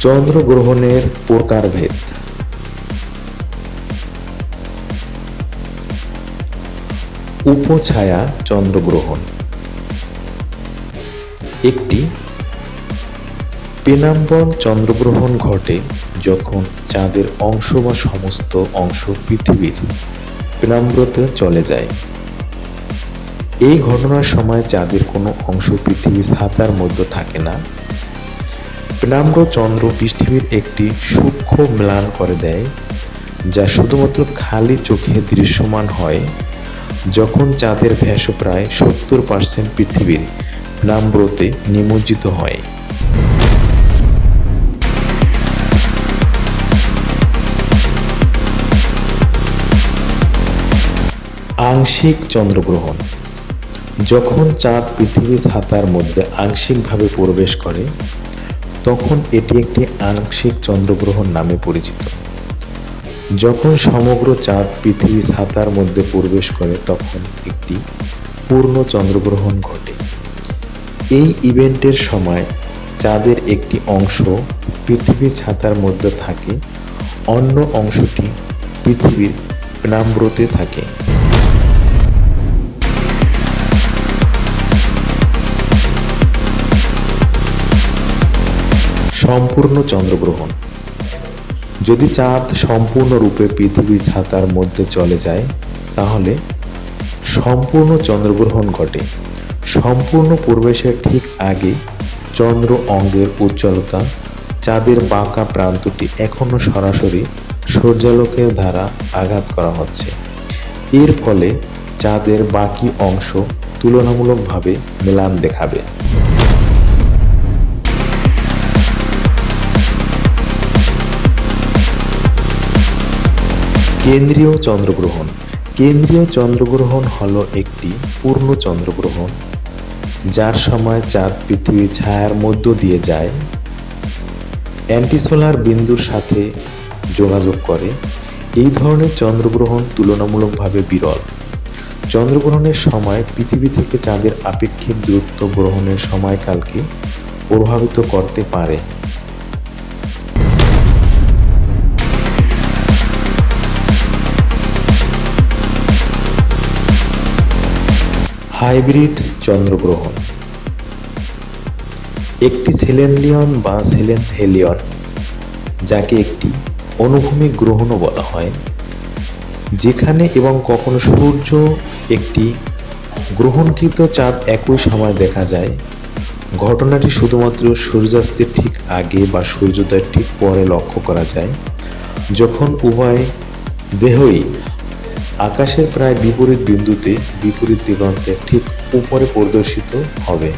চন্দ্রগ্রহণের প্রকারভেদ। উপছায়া চন্দ্রগ্রহণ একটি পেনাম্বর চন্দ্রগ্রহণ ঘটে যখন চাঁদের অংশ বা সমস্ত অংশ পৃথিবীর পেনাম্বরতে চলে যায়। এই ঘটনার সময় চাঁদের কোনো অংশ পৃথিবীর ছাতার মধ্যে থাকে না। পেনাম্বর চন্দ্র পৃথিবীর একটি সূক্ষ্ম ম্লান করে দেয়, যা শুধুমাত্র খালি চোখে দৃশ্যমান হয় যখন চাঁদের ব্যাস প্রায় 70% পৃথিবীর পেনাম্বরতে নিমজ্জিত হয়। আংশিক চন্দ্রগ্রহণ যখন চাঁদ পৃথিবীর ছাতার মধ্যে আংশিকভাবে প্রবেশ করে তখন এটি একটি আংশিক চন্দ্রগ্রহণ নামে পরিচিত। যখন সমগ্র চাঁদ পৃথিবীর ছাতার মধ্যে প্রবেশ করে তখন একটি পূর্ণ চন্দ্রগ্রহণ ঘটে। এই ইভেন্টের সময় চাঁদের একটি অংশ পৃথিবীর ছাতার মধ্যে থাকে, অন্য অংশটি পৃথিবীর পেনাম্বরতে থাকে। সম্পূর্ণ চন্দ্রগ্রহণ যদি চাঁদ সম্পূর্ণরূপে পৃথিবীর ছাতার মধ্যে চলে যায় তাহলে সম্পূর্ণ চন্দ্রগ্রহণ ঘটে। সম্পূর্ণ প্রবেশের ঠিক আগে চন্দ্র অঙ্গের উজ্জ্বলতা চাঁদের বাঁকা প্রান্তটি এখনও সরাসরি সূর্যালোকের দ্বারা আঘাত করা হচ্ছে। এর ফলে চাঁদের বাকি অংশ তুলনামূলকভাবে ম্লান দেখাবে। কেন্দ্রীয় চন্দ্রগ্রহণ কেন্দ্রীয় চন্দ্রগ্রহণ হলো একটি পূর্ণ চন্দ্রগ্রহণ যার সময় চাঁদ পৃথিবীর ছায়ার মধ্য দিয়ে যায়, অ্যান্টিসোলার বিন্দুর সাথে যোগাযোগ করে। এই ধরনের চন্দ্রগ্রহণ তুলনামূলকভাবে বিরল। চন্দ্রগ্রহণের সময় পৃথিবী থেকে চাঁদের আপেক্ষিক দূরত্ব গ্রহণের সময়কালকে প্রভাবিত করতে পারে। হাইব্রিড চন্দ্রগ্রহণ একটি সেলেনিয়ন বা সেলেনহেলিয়ন, যাকে একটি অনুভূমিক গ্রহণও বলা হয়, যেখানে এবং কখনো সূর্য একটি গ্রহণকৃত চাঁদ একই সময় দেখা যায়। ঘটনাটি শুধুমাত্র সূর্যাস্তের ঠিক আগে বা সূর্যোদয়ের ঠিক পরে লক্ষ্য করা যায়, যখন উভয় দেহই আকাশের প্রায় বিপরীত বিন্দুতে বিপরীত দিগন্তের ঠিক উপরে প্রদর্শিত হবে।